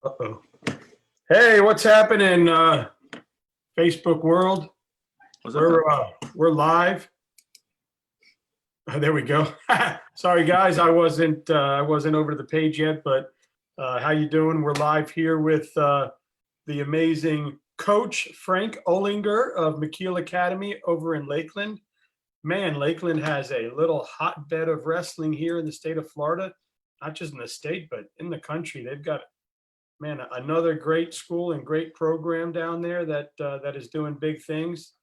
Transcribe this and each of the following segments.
Uh-oh. Hey, what's happening, Facebook world? What's up, We're live. There we go. Sorry, guys, I wasn't over to the page yet, but how you doing? We're live here with the amazing coach Frank Olinger of McKeel Academy over in Lakeland. Man, Lakeland has a little hotbed of wrestling here in the state of Florida, not just in the state, but in the country. They've got another great school and great program down there that is doing big things.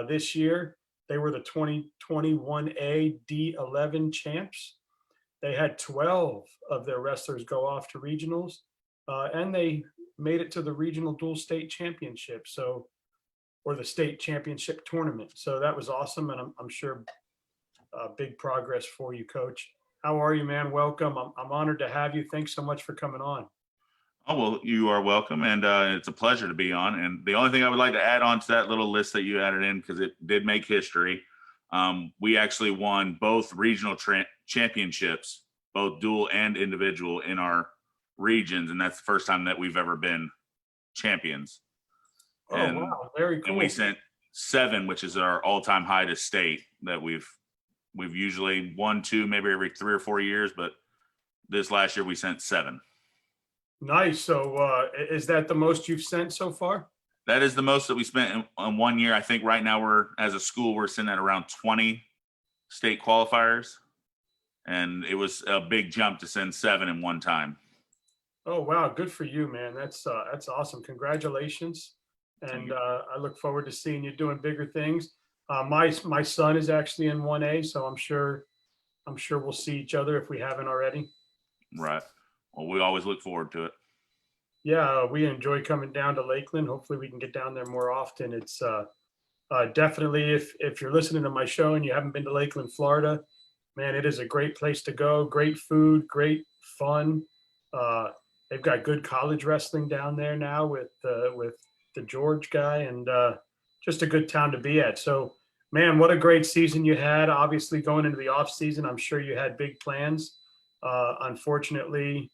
This year, they were the 2021A D11 champs. They had 12 of their wrestlers go off to regionals, and they made it to the regional dual state championship. Or the state championship tournament. So that was awesome, and I'm sure big progress for you, Coach. How are you, man? Welcome. I'm honored to have you. Thanks so much for coming on. Oh, well, you are welcome, and it's a pleasure to be on. And the only thing I would like to add on to that little list that you added in, because it did make history, we actually won both regional championships, both dual and individual, in our regions, and that's the first time that we've ever been champions. Oh, wow, very cool. And we sent 7, which is our all-time high to state. That we've usually won 2, maybe every 3 or 4 years, but this last year we sent 7. Nice. So is that the most you've sent so far? That is the most that we spent in 1 year. I think right now as a school, we're sitting at around 20 state qualifiers, and it was a big jump to send 7 in one time. Oh, wow. Good for you, man. That's awesome. Congratulations. And I look forward to seeing you doing bigger things. My son is actually in 1A, so I'm sure we'll see each other if we haven't already. Right. Well, we always look forward to it. Yeah, we enjoy coming down to Lakeland. Hopefully we can get down there more often. It's definitely, if you're listening to my show and you haven't been to Lakeland, Florida, man, it is a great place to go. Great food, great fun. They've got good college wrestling down there now with the George guy, and just a good town to be at. So, man, what a great season you had. Obviously, going into the off season, I'm sure you had big plans. Unfortunately,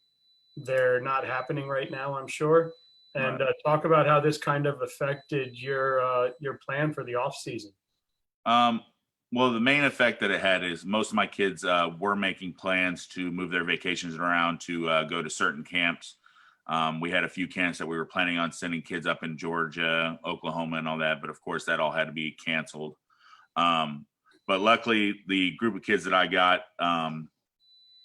they're not happening right now, I'm sure. And talk about how this kind of affected your plan for the off season. Well, the main effect that it had is most of my kids were making plans to move their vacations around to go to certain camps. We had a few camps that we were planning on sending kids up in Georgia, Oklahoma, and all that, but of course that all had to be canceled. But luckily, the group of kids that I got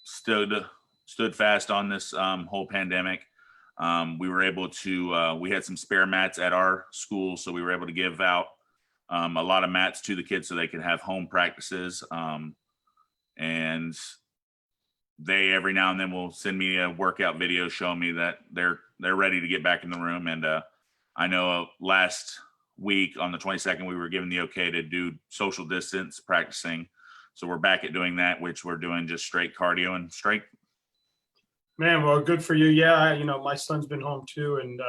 stood fast on this whole pandemic. We were able to, we had some spare mats at our school, so we were able to give out a lot of mats to the kids so they could have home practices. And they every now and then will send me a workout video showing me that they're ready to get back in the room. And I know last week on the 22nd, we were given the okay to do social distance practicing. So we're back at doing that, which we're doing just straight cardio and strength. Man, well, good for you. Yeah, my son's been home too, and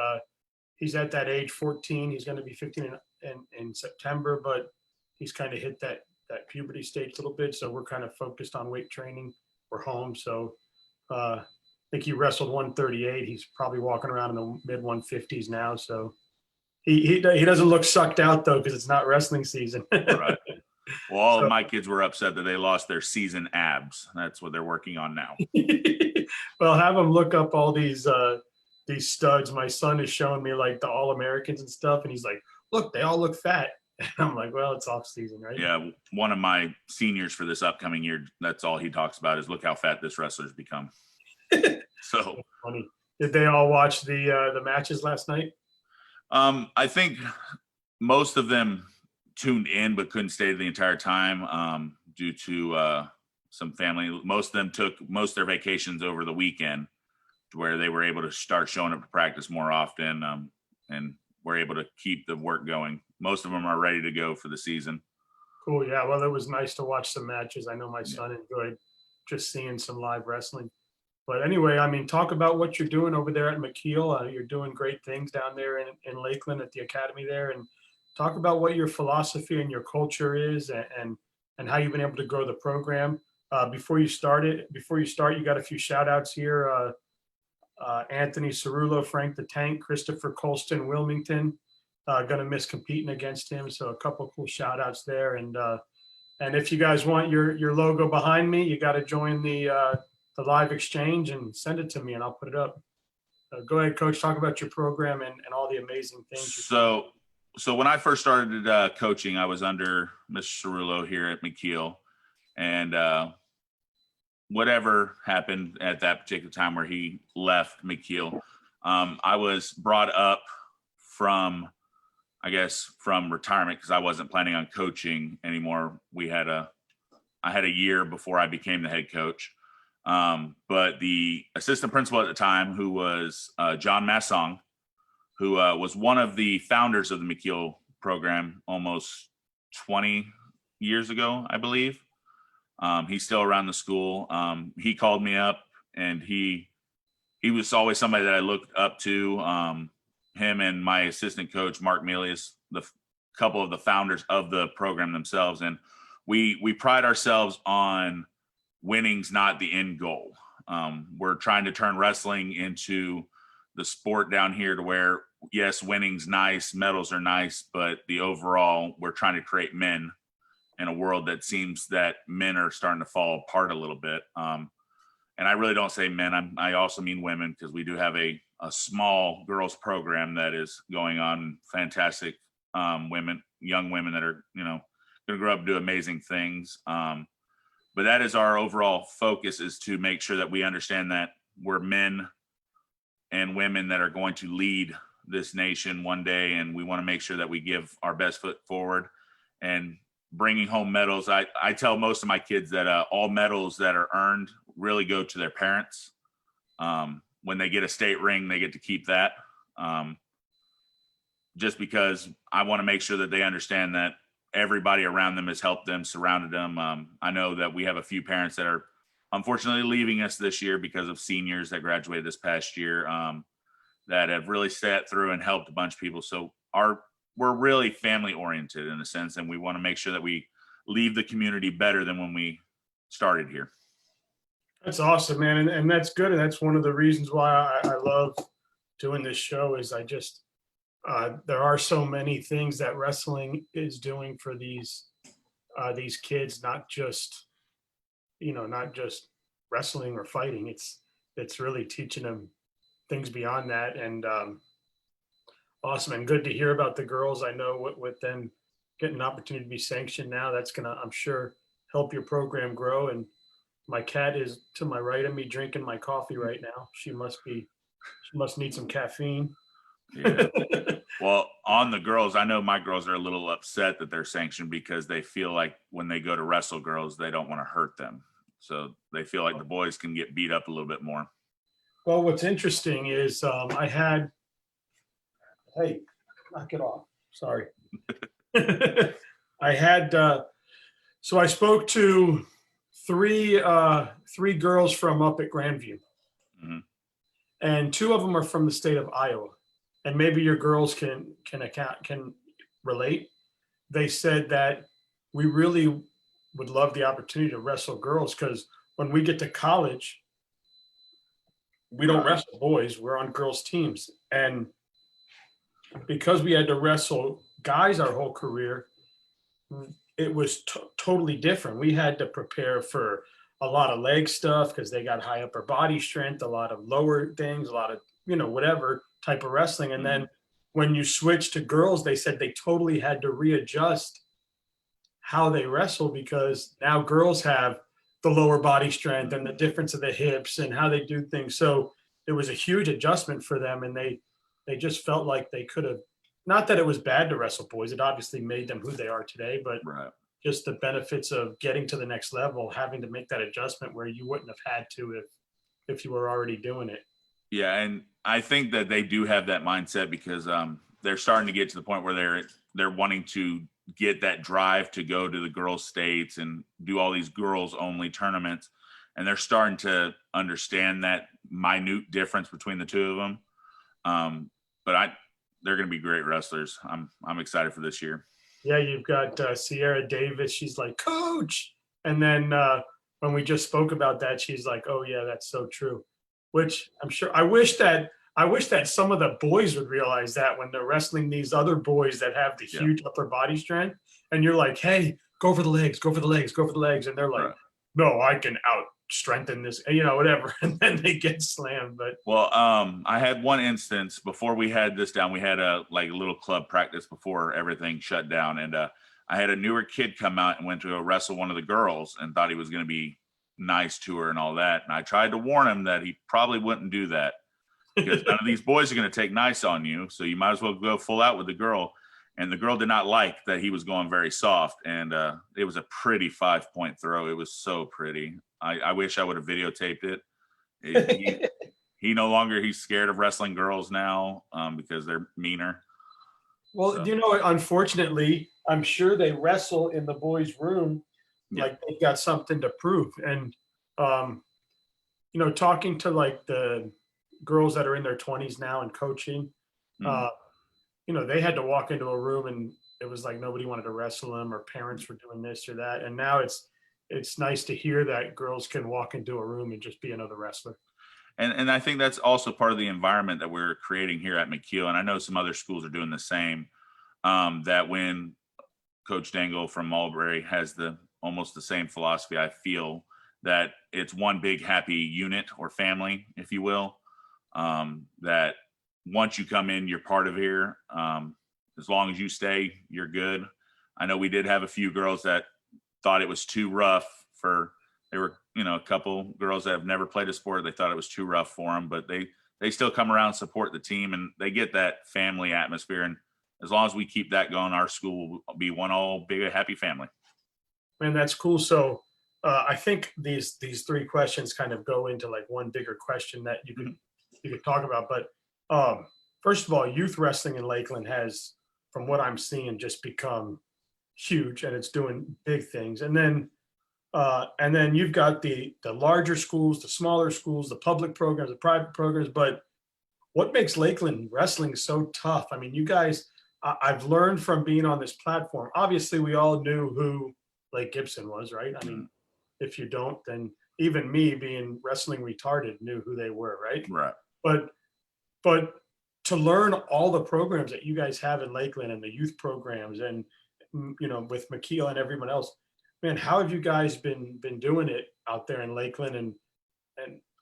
he's at that age, 14. He's going to be 15 in September, but he's kind of hit that puberty stage a little bit. So we're kind of focused on weight training. We're home. So I think he wrestled 138. He's probably walking around in the mid 150s now. So he doesn't look sucked out though, because it's not wrestling season. Right. Well, all of my kids were upset that they lost their season abs. That's what they're working on now. Well, have them look up all these studs. My son is showing me like the All-Americans and stuff, and he's like, look, they all look fat. And I'm like, well, it's off season, right? Yeah, one of my seniors for this upcoming year, that's all he talks about is look how fat this wrestler's become. So funny. Did they all watch the matches last night? I think most of them tuned in but couldn't stay the entire time due to some family. Most of them took most of their vacations over the weekend, to where they were able to start showing up to practice more often, and were able to keep the work going. Most of them are ready to go for the season. Cool. Yeah. Well, it was nice to watch some matches. I know my son enjoyed just seeing some live wrestling. But anyway, I mean, talk about what you're doing over there at McKeel. You're doing great things down there in Lakeland at the academy there, and talk about what your philosophy and your culture is, and how you've been able to grow the program. Before you start, you got a few shout outs here. Anthony Cerullo, Frank the Tank, Christopher Colston, Wilmington. Going to miss competing against him. So a couple cool shout outs there. And if you guys want your logo behind me, you got to join the live exchange and send it to me and I'll put it up. Go ahead, Coach, talk about your program and all the amazing things. So when I first started coaching, I was under Mr. Cerullo here at McKeel, and whatever happened at that particular time where he left McKeel, I was brought up from retirement because I wasn't planning on coaching anymore. I had a year before I became the head coach. But the assistant principal at the time, who was John Massong, who was one of the founders of the McKeel program almost 20 years ago, I believe. He's still around the school. He called me up, and he was always somebody that I looked up to. Him and my assistant coach, Mark Melius, the couple of the founders of the program themselves. And we pride ourselves on winning's not the end goal. We're trying to turn wrestling into the sport down here to where, yes, winning's nice, medals are nice, but the overall, we're trying to create men in a world that seems that men are starting to fall apart a little bit. And I really don't say men, I also mean women, because we do have a small girls program that is going on. Fantastic young women that are, going to grow up and do amazing things. But that is our overall focus, is to make sure that we understand that we're men and women that are going to lead this nation one day. And we want to make sure that we give our best foot forward and bringing home medals. I tell most of my kids that all medals that are earned really go to their parents. When they get a state ring, they get to keep that. Just because I want to make sure that they understand that everybody around them has helped them, surrounded them. I know that we have a few parents that are unfortunately leaving us this year because of seniors that graduated this past year, that have really sat through and helped a bunch of people. So we're really family oriented in a sense, and we want to make sure that we leave the community better than when we started here. That's awesome, man. And that's good. And that's one of the reasons why I love doing this show is there are so many things that wrestling is doing for these kids, not just wrestling or fighting. It's really teaching them things beyond that. And awesome, and good to hear about the girls. I know with them getting an opportunity to be sanctioned now, that's gonna, I'm sure, help your program grow. And my cat is to my right of me drinking my coffee right now. She must need some caffeine. Yeah. Well, on the girls, I know my girls are a little upset that they're sanctioned because they feel like when they go to wrestle girls, they don't want to hurt them. So they feel like the boys can get beat up a little bit more. Well, what's interesting is hey, knock it off. Sorry. So I spoke to three girls from up at Grandview. Mm-hmm. And two of them are from the state of Iowa. And maybe your girls can relate. They said that we really would love the opportunity to wrestle girls, because when we get to college, we don't wrestle boys. We're on girls' teams. And because we had to wrestle guys our whole career, it was totally different. We had to prepare for a lot of leg stuff because they got high upper body strength, a lot of lower things, a lot of, whatever type of wrestling. And then when you switch to girls, they said they totally had to readjust how they wrestle, because now girls have the lower body strength and the difference of the hips and how they do things. So it was a huge adjustment for them. And they just felt like they could have, not that it was bad to wrestle boys. It obviously made them who they are today, but just the benefits of getting to the next level, having to make that adjustment where you wouldn't have had to if you were already doing it. Yeah. And I think that they do have that mindset because they're starting to get to the point where they're wanting to get that drive to go to the girls' states and do all these girls only tournaments. And they're starting to understand that minute difference between the two of them. But they're going to be great wrestlers. I'm excited for this year. Yeah, you've got Sierra Davis. She's like, Coach. And then when we just spoke about that, she's like, oh, yeah, that's so true. which I'm sure I wish that some of the boys would realize that when they're wrestling these other boys that have the Yeah. huge upper body strength, and you're like, hey, go for the legs, go for the legs, go for the legs. And they're like, Right. no, I can out strengthen this, whatever. And then they get slammed. But Well, I had one instance before we had this down. We had a little club practice before everything shut down, and I had a newer kid come out and went to go wrestle one of the girls and thought he was going to be nice to her and all that. And I tried to warn him that he probably wouldn't do that because none of these boys are going to take nice on you. So you might as well go full out with the girl. And the girl did not like that he was going very soft. And it was a pretty 5-point throw. It was so pretty. I wish I would have videotaped it. He no longer, he's scared of wrestling girls now because they're meaner. well, So. Unfortunately, I'm sure they wrestle in the boys' room Yeah. like they've got something to prove. And talking to like the girls that are in their 20s now and coaching, they had to walk into a room and it was like nobody wanted to wrestle them, or parents were doing this or that. And now it's nice to hear that girls can walk into a room and just be another wrestler. And I think that's also part of the environment that we're creating here at McKeel. And I know some other schools are doing the same, that when Coach Dangle from Mulberry has almost the same philosophy, I feel that it's one big happy unit or family, if you will, that once you come in, you're part of here. As long as you stay, you're good. I know we did have a few girls that thought it was too rough they were, a couple girls that have never played a sport. They thought it was too rough for them, but they still come around and support the team, and they get that family atmosphere. And as long as we keep that going, our school will be one all big happy family. Man, that's cool. So I think these three questions kind of go into like one bigger question that you could talk about. But first of all, youth wrestling in Lakeland has, from what I'm seeing, just become huge, and it's doing big things. And then you've got the larger schools, the smaller schools, the public programs, the private programs. But what makes Lakeland wrestling so tough? I mean, you guys, I've learned from being on this platform. Obviously, we all knew who Blake Gibson was, right? I mean, if you don't, then even me, being wrestling retarded, knew who they were, right? Right. But to learn all the programs that you guys have in Lakeland and the youth programs, and with McKeel and everyone else, man, how have you guys been doing it out there in Lakeland? And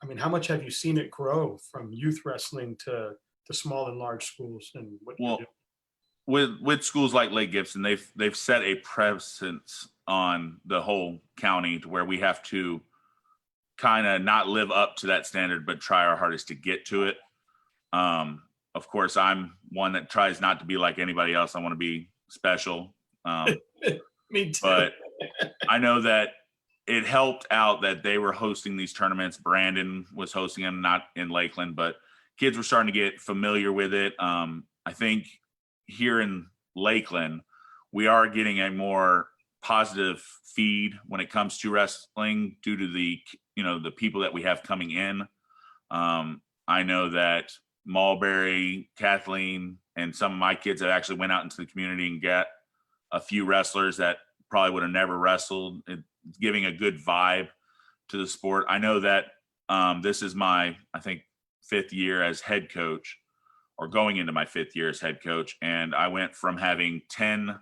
I mean, how much have you seen it grow from youth wrestling to small and large schools and what you do? With schools like Lake Gibson, they've set a precedence on the whole county to where we have to kind of not live up to that standard, but try our hardest to get to it. Of course, I'm one that tries not to be like anybody else. I want to be special. Me too. But I know that it helped out that they were hosting these tournaments. Brandon was hosting them, not in Lakeland, but kids were starting to get familiar with it. I think here in Lakeland, we are getting a more positive feed when it comes to wrestling due to the people that we have coming in. I know that Mulberry, Kathleen, and some of my kids have actually went out into the community and got a few wrestlers that probably would have never wrestled. It's giving a good vibe to the sport. I know that this is my, I think, 5th year as head coach, or going into my 5th year as head coach. And I went from having 10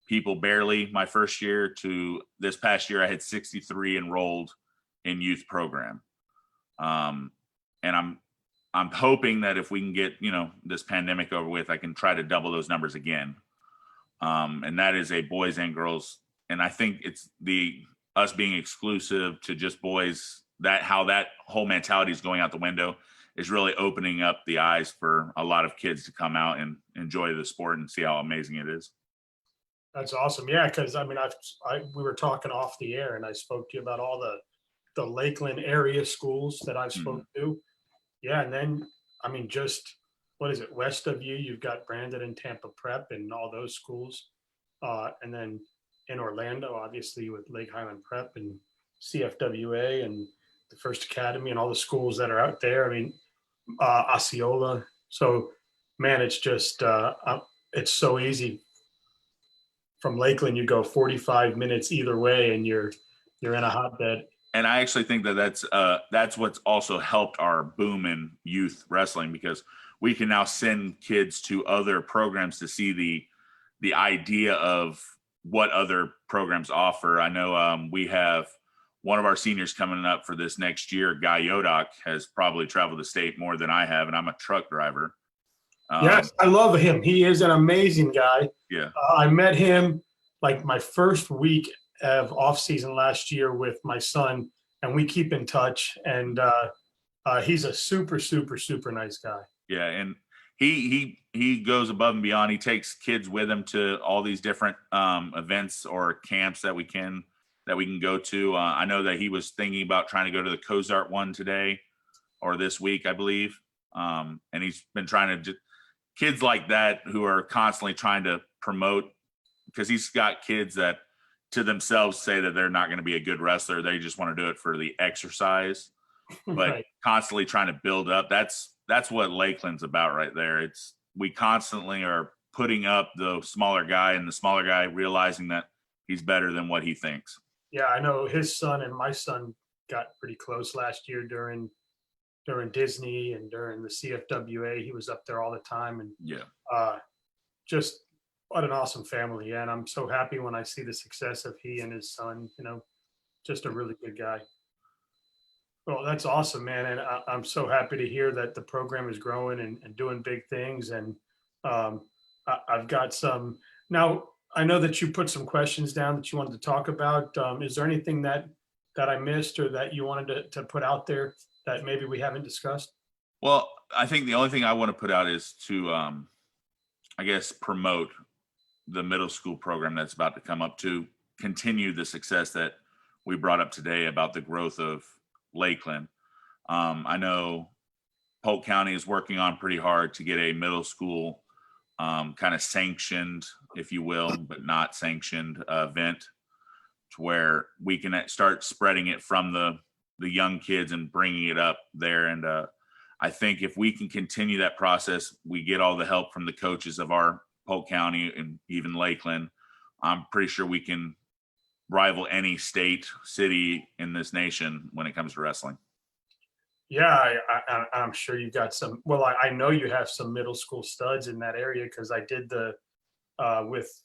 people barely my first year to this past year, I had 63 enrolled in youth program. And I'm hoping that if we can get, this pandemic over with, I can try to double those numbers again. And that is a boys and girls. And I think it's us being exclusive to just boys, how that whole mentality is going out the window is really opening up the eyes for a lot of kids to come out and enjoy the sport and see how amazing it is. That's awesome. Yeah, because I mean, we were talking off the air, and I spoke to you about all the Lakeland area schools that I've spoke to. Yeah, and then I mean, just what is it, west of you? You've got Brandon and Tampa Prep and all those schools, and then in Orlando, obviously with Lake Highland Prep and CFWA and the First Academy and all the schools that are out there. I mean, Osceola. So, man, it's just it's so easy. From Lakeland, you go 45 minutes either way, and you're in a hotbed. And I actually think that that's what's also helped our boom in youth wrestling, because we can now send kids to other programs to see the idea of what other programs offer. I know we have one of our seniors coming up for this next year. Guy Yodak has probably traveled the state more than I have, and I'm a truck driver. Yes, I love him. He is an amazing guy. Yeah. I met him like my first week of off season last year with my son, and we keep in touch. And he's a super, super, super nice guy. Yeah, and he goes above and beyond. He takes kids with him to all these different events or camps that we can go to. I know that he was thinking about trying to go to the Cozart one today or this week, I believe. And he's been trying to kids like that who are constantly trying to promote, because he's got kids that to themselves say that they're not going to be a good wrestler. They just want to do it for the exercise, but Right. constantly trying to build up. That's what Lakeland's about right there. We constantly are putting up the smaller guy, and the smaller guy realizing that he's better than what he thinks. Yeah, I know his son and my son got pretty close last year during Disney and during the CFWA. He was up there all the time, and Yeah. just what an awesome family. And I'm so happy when I see the success of he and his son. Just a really good guy. Well, that's awesome, man. And I'm so happy to hear that the program is growing and doing big things. And I've got some now. I know that you put some questions down that you wanted to talk about. Is there anything that I missed or that you wanted to put out there that maybe we haven't discussed? Well, I think the only thing I want to put out is to, I guess, promote the middle school program that's about to come up, to continue the success that we brought up today about the growth of Lakeland. I know Polk County is working on pretty hard to get a middle school kind of sanctioned, if you will, but not sanctioned event, to where we can start spreading it from the young kids and bringing it up there. And I think if we can continue that process, we get all the help from the coaches of our Polk County and even Lakeland, I'm pretty sure we can rival any state, city in this nation when it comes to wrestling. Yeah, I'm sure you got some. Well, I know you have some middle school studs in that area because I did the with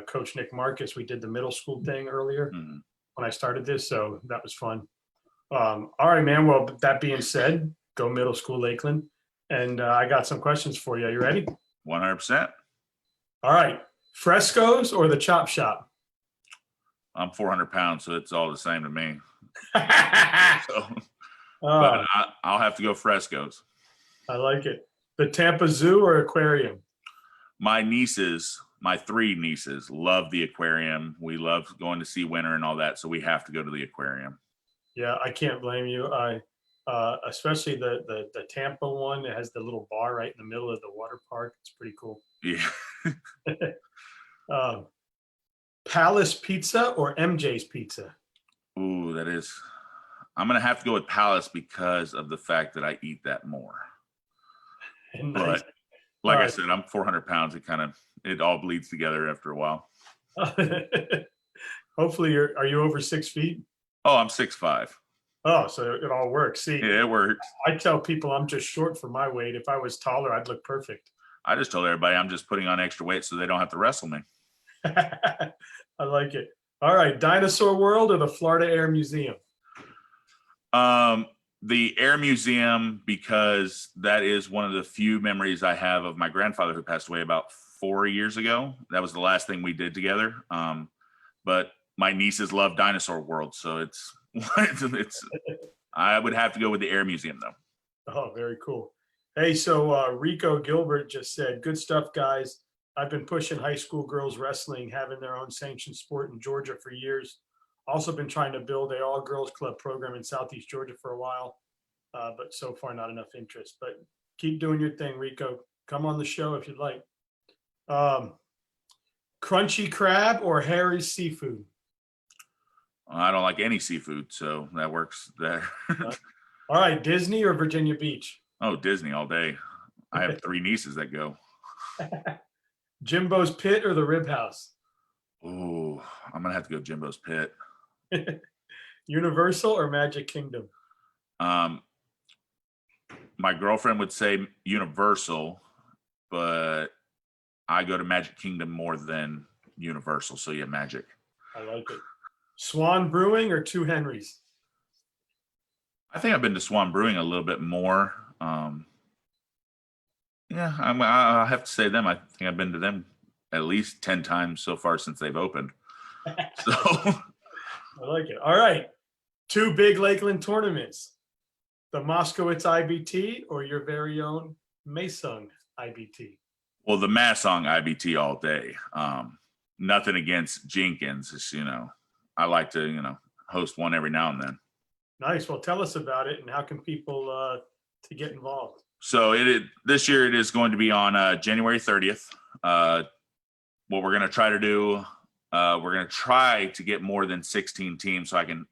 Coach Nick Marcus. We did the middle school thing earlier when I started this, so that was fun. All right, man. Well, that being said, go middle school Lakeland, and I got some questions for you. Are you ready? 100%. All right, Frescoes or the Chop Shop? I'm 400 pounds, so it's all the same to me. So, Oh, but I'll have to go Frescoes. I like it. The Tampa Zoo or aquarium? My three nieces love the aquarium. We love going to see winter and all that, so we have to go to the aquarium. Yeah, I can't blame you. Especially the Tampa one that has the little bar right in the middle of the water park. It's pretty cool. Yeah. Palace Pizza or MJ's Pizza? Ooh, I'm going to have to go with Palace because of the fact that I eat that more. Nice. But like I said, I'm 400 pounds. It all bleeds together after a while. Hopefully are you over 6 feet? Oh, I'm 6'5". Oh, so it all works. See, Yeah, it works. I tell people I'm just short for my weight. If I was taller, I'd look perfect. I just told everybody I'm just putting on extra weight so they don't have to wrestle me. I like it. All right, Dinosaur World or the Florida Air Museum? The Air Museum, because that is one of the few memories I have of my grandfather who passed away about 4 years ago. That was the last thing we did together. But my nieces love Dinosaur World, so it's I would have to go with the Air Museum though. Oh, very cool. Hey, so Rico Gilbert just said, good stuff, guys. I've been pushing high school girls wrestling, having their own sanctioned sport in Georgia for years. Also been trying to build a all girls club program in Southeast Georgia for a while, but so far not enough interest. But keep doing your thing, Rico. Come on the show if you'd like. Crunchy crab or Harry's seafood? I don't like any seafood, so that works there. All right, Disney or Virginia Beach? Oh, Disney all day. I have 3 nieces that go. Jimbo's Pit or the Rib House? Oh, I'm gonna have to go Jimbo's Pit. Universal or Magic Kingdom? My girlfriend would say Universal, but I go to Magic Kingdom more than Universal. So yeah, Magic. I like it. Swan Brewing or Two Henrys? I think I've been to Swan Brewing a little bit more. Yeah, I have to say them. I think I've been to them at least 10 times so far since they've opened. So I like it. All right. Two big Lakeland tournaments, the Moskowitz IBT or your very own Masung IBT? well, the Massong IBT all day. Nothing against Jenkins. It's, I like to, host one every now and then. Nice. Well, tell us about it and how can people to get involved? So this year it is going to be on January 30th. What we're going to try to do, we're going to try to get more than 16 teams so I can,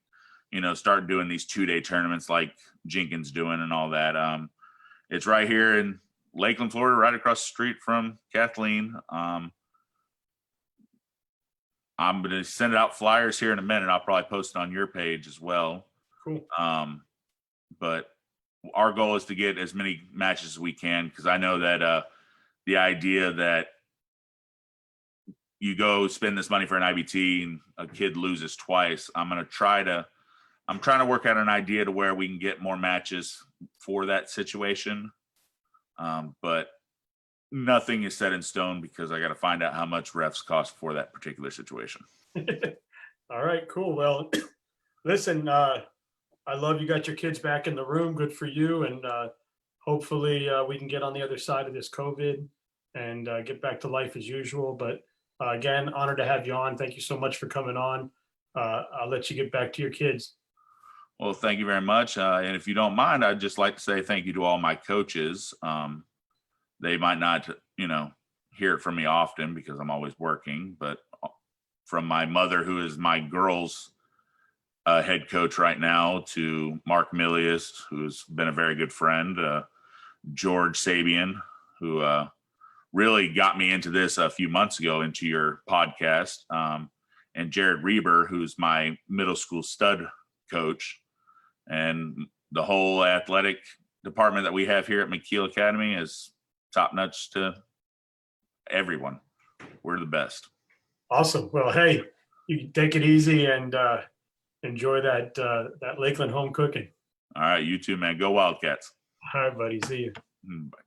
start doing these 2-day tournaments like Jenkins doing and all that. It's right here in Lakeland, Florida, right across the street from Kathleen. I'm going to send out flyers here in a minute. I'll probably post it on your page as well. Cool. But our goal is to get as many matches as we can, because I know that the idea that you go spend this money for an IBT and a kid loses twice, I'm trying to work out an idea to where we can get more matches for that situation. But nothing is set in stone because I got to find out how much refs cost for that particular situation. All right, cool. Well, listen, I love you got your kids back in the room. Good for you. And hopefully we can get on the other side of this COVID and get back to life as usual. But again, honored to have you on. Thank you so much for coming on. I'll let you get back to your kids. Well, thank you very much. And if you don't mind, I'd just like to say thank you to all my coaches. They might not, hear it from me often because I'm always working, but from my mother, who is my girls' head coach right now, to Mark Milius, who's been a very good friend, George Sabian, who really got me into this a few months ago, into your podcast, and Jared Reber, who's my middle school stud coach, and the whole athletic department that we have here at McKeel Academy is top notch to everyone. We're the best. Awesome. Well, hey, you take it easy and enjoy that Lakeland home cooking. All right, you too, man. Go Wildcats. All right, buddy. See you. Bye.